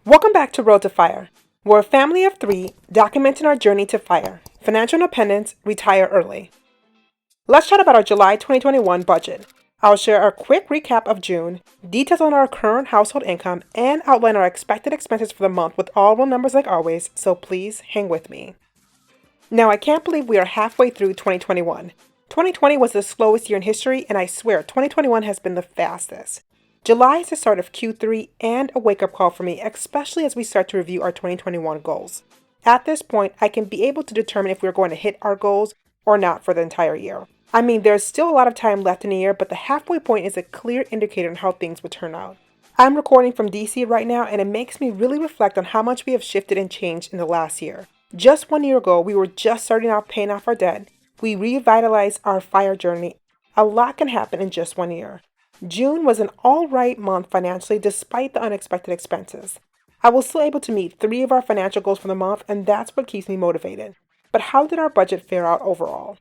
Welcome back to Road to Fire. We're a family of three documenting our journey to fire, financial independence, retire early. Let's chat about our July 2021 budget. I'll share a quick recap of June, details on our current household income, and outline our expected expenses for the month with all real numbers like always, so please hang with me. Now, I can't believe we are halfway through 2021. 2020 was the slowest year in history, and I swear 2021 has been the fastest. July is the start of Q3 and a wake-up call for me, especially as we start to review our 2021 goals. At this point, I can be able to determine if we're going to hit our goals or not for the entire year. I mean, there's still a lot of time left in the year, but the halfway point is a clear indicator on how things will turn out. I'm recording from DC right now, and it makes me really reflect on how much we have shifted and changed in the last year. Just 1 year ago, we were just starting out paying off our debt. We revitalized our fire journey. A lot can happen in just 1 year. June was an alright month financially despite the unexpected expenses. I was still able to meet 3 of our financial goals for the month, and that's what keeps me motivated. But how did our budget fare out overall?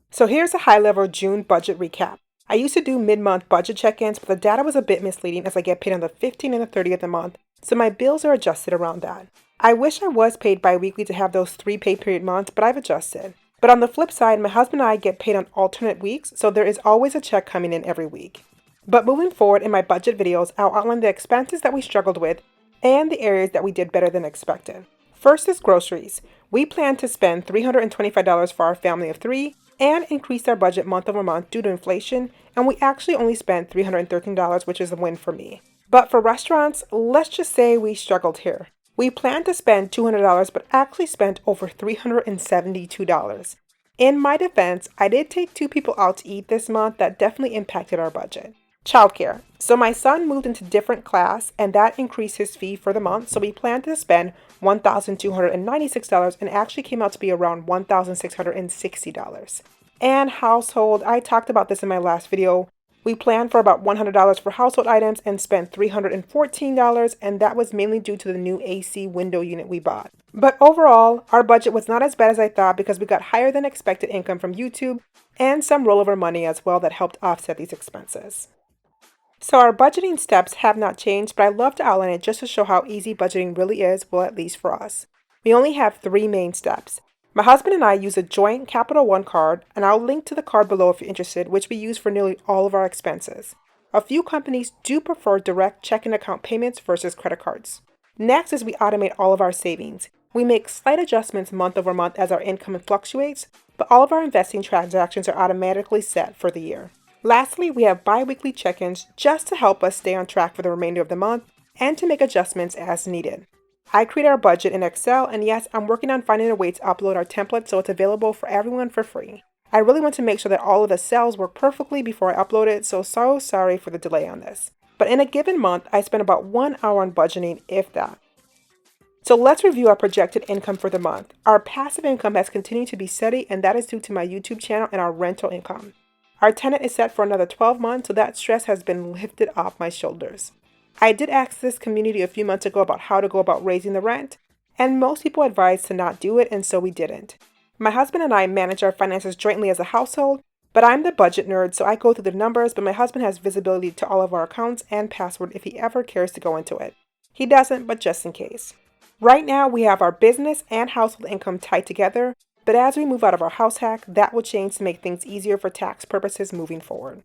So here's a high-level June budget recap. I used to do mid-month budget check-ins, but the data was a bit misleading as I get paid on the 15th and the 30th of the month, so my bills are adjusted around that. I wish I was paid bi-weekly to have those 3 pay period months, but I've adjusted. But on the flip side, my husband and I get paid on alternate weeks, so there is always a check coming in every week. But moving forward in my budget videos, I'll outline the expenses that we struggled with and the areas that we did better than expected. First is groceries. We plan to spend $325 for our family of 3 and increase our budget month over month due to inflation, and we actually only spent $313, which is a win for me. But for restaurants, let's just say we struggled here. We planned to spend $200 but actually spent over $372. In my defense, I did take 2 people out to eat this month that definitely impacted our budget. Childcare. So my son moved into different class and that increased his fee for the month, so we planned to spend $1,296 and actually came out to be around $1,660. And household, I talked about this in my last video. We planned for about $100 for household items and spent $314, and that was mainly due to the new AC window unit we bought. But overall, our budget was not as bad as I thought because we got higher than expected income from YouTube and some rollover money as well that helped offset these expenses. So our budgeting steps have not changed, but I love to outline it just to show how easy budgeting really is, well, at least for us. We only have 3 main steps. My husband and I use a joint Capital One card, and I'll link to the card below if you're interested, which we use for nearly all of our expenses. A few companies do prefer direct checking account payments versus credit cards. Next is we automate all of our savings. We make slight adjustments month over month as our income fluctuates, but all of our investing transactions are automatically set for the year. Lastly, we have bi-weekly check-ins just to help us stay on track for the remainder of the month and to make adjustments as needed. I create our budget in Excel, and yes, I'm working on finding a way to upload our template so it's available for everyone for free. I really want to make sure that all of the cells work perfectly before I upload it, so sorry for the delay on this. But in a given month, I spend about 1 hour on budgeting, if that. So let's review our projected income for the month. Our passive income has continued to be steady, and that is due to my YouTube channel and our rental income. Our tenant is set for another 12 months, so that stress has been lifted off my shoulders. I did ask this community a few months ago about how to go about raising the rent, and most people advised to not do it, and so we didn't. My husband and I manage our finances jointly as a household, but I'm the budget nerd, so I go through the numbers, but my husband has visibility to all of our accounts and password if he ever cares to go into it. He doesn't, but just in case. Right now, we have our business and household income tied together, but as we move out of our house hack, that will change to make things easier for tax purposes moving forward.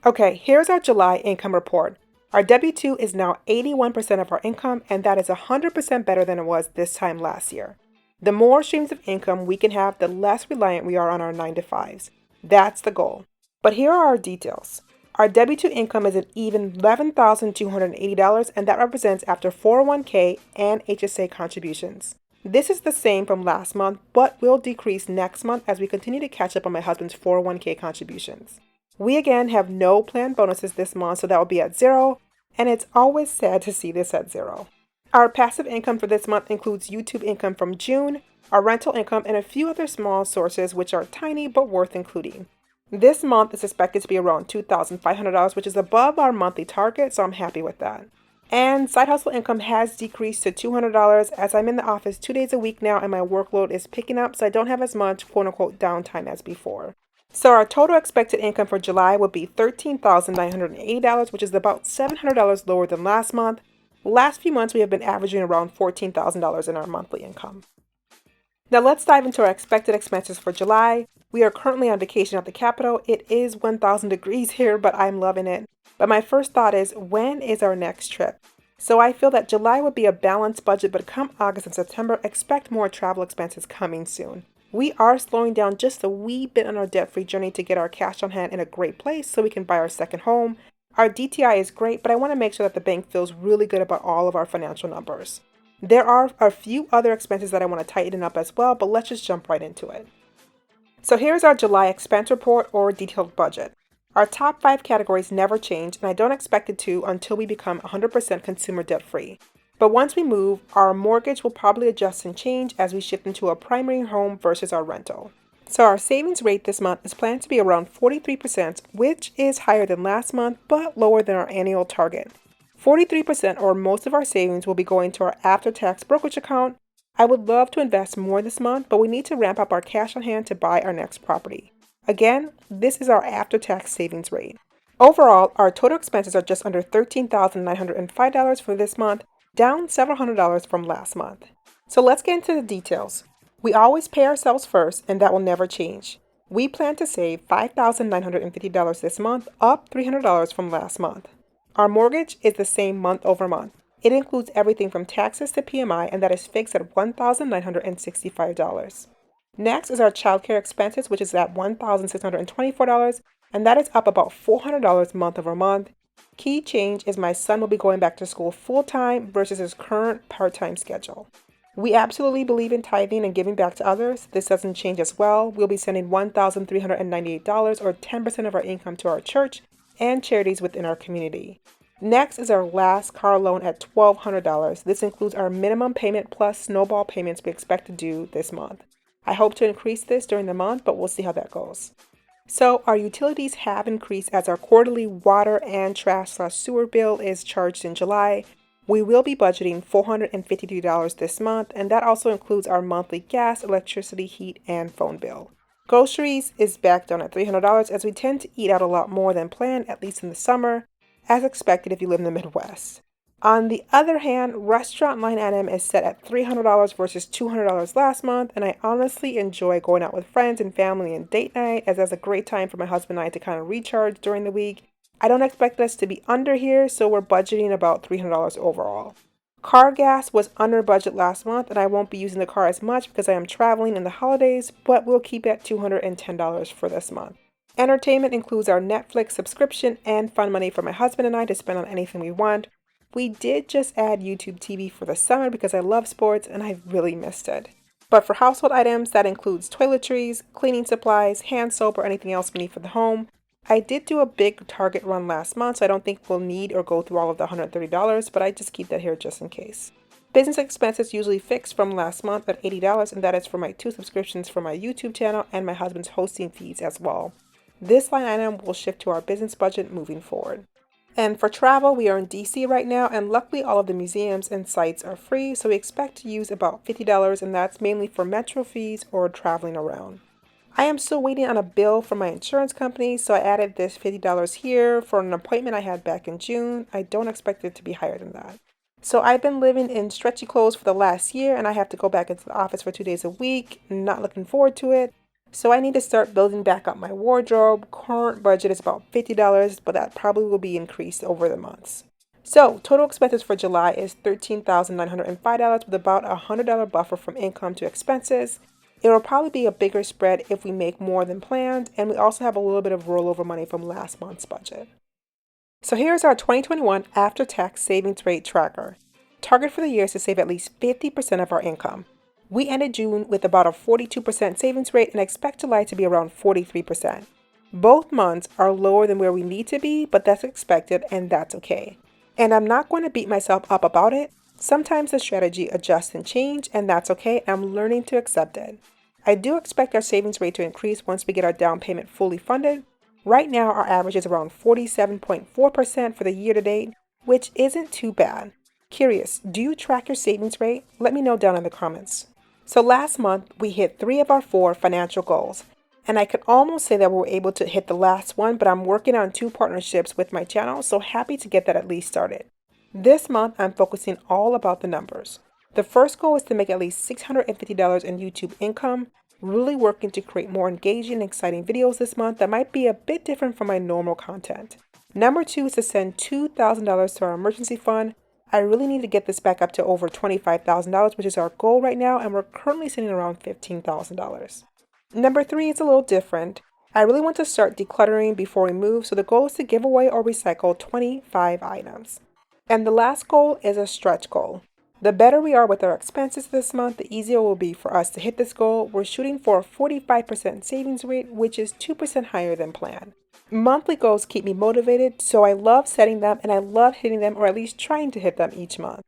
Okay, here's our July income report. Our W-2 is now 81% of our income, and that is 100% better than it was this time last year. The more streams of income we can have, the less reliant we are on our 9-to-5s. That's the goal. But here are our details. Our W-2 income is an even $11,280, and that represents after 401k and HSA contributions. This is the same from last month, but will decrease next month as we continue to catch up on my husband's 401k contributions. We again have no planned bonuses this month, so that will be at 0, and it's always sad to see this at 0. Our passive income for this month includes YouTube income from June, our rental income, and a few other small sources which are tiny but worth including. This month is expected to be around $2,500, which is above our monthly target, so I'm happy with that. And side hustle income has decreased to $200 as I'm in the office 2 days a week now and my workload is picking up, so I don't have as much quote-unquote downtime as before. So our total expected income for July would be $13,980, which is about $700 lower than last month, Last few months, we have been averaging around $14,000 in our monthly income. Now let's dive into our expected expenses for July. We are currently on vacation at the capital. It is 1,000 degrees here, but I'm loving it. But my first thought is, when is our next trip? So I feel that July would be a balanced budget, but come August and September, expect more travel expenses coming soon. We are slowing down just a wee bit on our debt-free journey to get our cash on hand in a great place so we can buy our second home. Our DTI is great, but I want to make sure that the bank feels really good about all of our financial numbers. There are a few other expenses that I want to tighten up as well, but let's just jump right into it. So here's our July expense report or detailed budget. Our top 5 categories never change, and I don't expect it to until we become 100% consumer debt free. But once we move, our mortgage will probably adjust and change as we shift into a primary home versus our rental. So our savings rate this month is planned to be around 43%, which is higher than last month, but lower than our annual target. 43% or most of our savings will be going to our after-tax brokerage account. I would love to invest more this month, but we need to ramp up our cash on hand to buy our next property. Again, this is our after-tax savings rate. Overall, our total expenses are just under $13,905 for this month, down several $100 from last month. So let's get into the details. We always pay ourselves first, and that will never change. We plan to save $5,950 this month, up $300 from last month. Our mortgage is the same month over month. It includes everything from taxes to PMI, and that is fixed at $1,965. Next is our childcare expenses, which is at $1,624, and that is up about $400 month over month. Key change is my son will be going back to school full-time versus his current part-time schedule. We absolutely believe in tithing and giving back to others. This doesn't change as well. We'll be sending $1,398 or 10% of our income to our church and charities within our community. Next is our last car loan at $1,200. This includes our minimum payment plus snowball payments we expect to do this month. I hope to increase this during the month, but we'll see how that goes. So our utilities have increased as our quarterly water and trash/sewer bill is charged in July. We will be budgeting $453 this month, and that also includes our monthly gas, electricity, heat, and phone bill. Groceries is back down at $300 as we tend to eat out a lot more than planned, at least in the summer, as expected if you live in the Midwest. On the other hand, restaurant line item is set at $300 versus $200 last month, and I honestly enjoy going out with friends and family and date night, as that's a great time for my husband and I to kind of recharge during the week. I don't expect us to be under here, so we're budgeting about $300 overall. Car gas was under budget last month, and I won't be using the car as much because I am traveling in the holidays, but we'll keep it at $210 for this month. Entertainment includes our Netflix subscription and fun money for my husband and I to spend on anything we want. We did just add YouTube TV for the summer because I love sports and I've really missed it. But for household items, that includes toiletries, cleaning supplies, hand soap, or anything else we need for the home. I did do a big Target run last month, so I don't think we'll need or go through all of the $130, but I just keep that here just in case. Business expenses usually fixed from last month at $80, and that is for my 2 subscriptions for my YouTube channel and my husband's hosting fees as well. This line item will shift to our business budget moving forward. And for travel, we are in DC right now, and luckily all of the museums and sites are free, so we expect to use about $50, and that's mainly for metro fees or traveling around. I am still waiting on a bill from my insurance company, so I added this $50 here for an appointment I had back in June. I don't expect it to be higher than that. So I've been living in stretchy clothes for the last year, and I have to go back into the office for 2 days a week. Not looking forward to it. So I need to start building back up my wardrobe. Current budget is about $50, but that probably will be increased over the months. So total expenses for July is $13,905 with about a $100 buffer from income to expenses. It will probably be a bigger spread if we make more than planned, and we also have a little bit of rollover money from last month's budget. So here's our 2021 after-tax savings rate tracker. Target for the year is to save at least 50% of our income. We ended June with about a 42% savings rate and expect July to be around 43%. Both months are lower than where we need to be, but that's expected and that's okay. And I'm not going to beat myself up about it. Sometimes the strategy adjusts and change, and that's okay. I'm learning to accept it. I do expect our savings rate to increase once we get our down payment fully funded. Right now, our average is around 47.4% for the year to date, which isn't too bad. Curious, do you track your savings rate? Let me know down in the comments. So last month, we hit 3 of our 4 financial goals. And I could almost say that we were able to hit the last one, but I'm working on 2 partnerships with my channel, so happy to get that at least started. This month, I'm focusing all about the numbers. The first goal is to make at least $650 in YouTube income, really working to create more engaging and exciting videos this month that might be a bit different from my normal content. Number 2 is to send $2,000 to our emergency fund. I really need to get this back up to over $25,000, which is our goal right now, and we're currently sitting around $15,000. Number 3 is a little different. I really want to start decluttering before we move, so the goal is to give away or recycle 25 items. And the last goal is a stretch goal. The better we are with our expenses this month, the easier it will be for us to hit this goal. We're shooting for a 45% savings rate, which is 2% higher than planned. Monthly goals keep me motivated, so I love setting them and I love hitting them, or at least trying to hit them each month.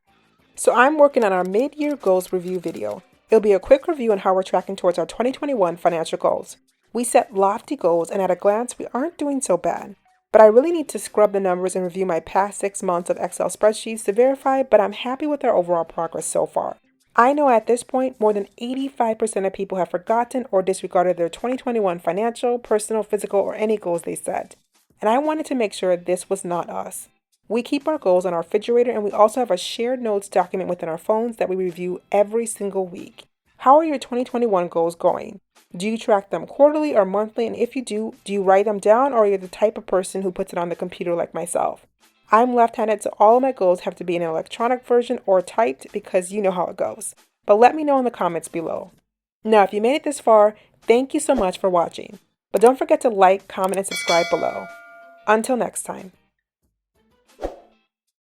So I'm working on our mid-year goals review video. It'll be a quick review on how we're tracking towards our 2021 financial goals. We set lofty goals, and at a glance, we aren't doing so bad. But I really need to scrub the numbers and review my past 6 months of Excel spreadsheets to verify, but I'm happy with our overall progress so far. I know at this point, more than 85% of people have forgotten or disregarded their 2021 financial, personal, physical, or any goals they set. And I wanted to make sure this was not us. We keep our goals on our refrigerator, and we also have a shared notes document within our phones that we review every single week. How are your 2021 goals going? Do you track them quarterly or monthly? And if you do you write them down, or are you the type of person who puts it on the computer like myself? I'm left-handed, so all of my goals have to be in an electronic version or typed because you know how it goes. But let me know in the comments below. Now, if you made it this far, thank you so much for watching. But don't forget to like, comment, and subscribe below. Until next time.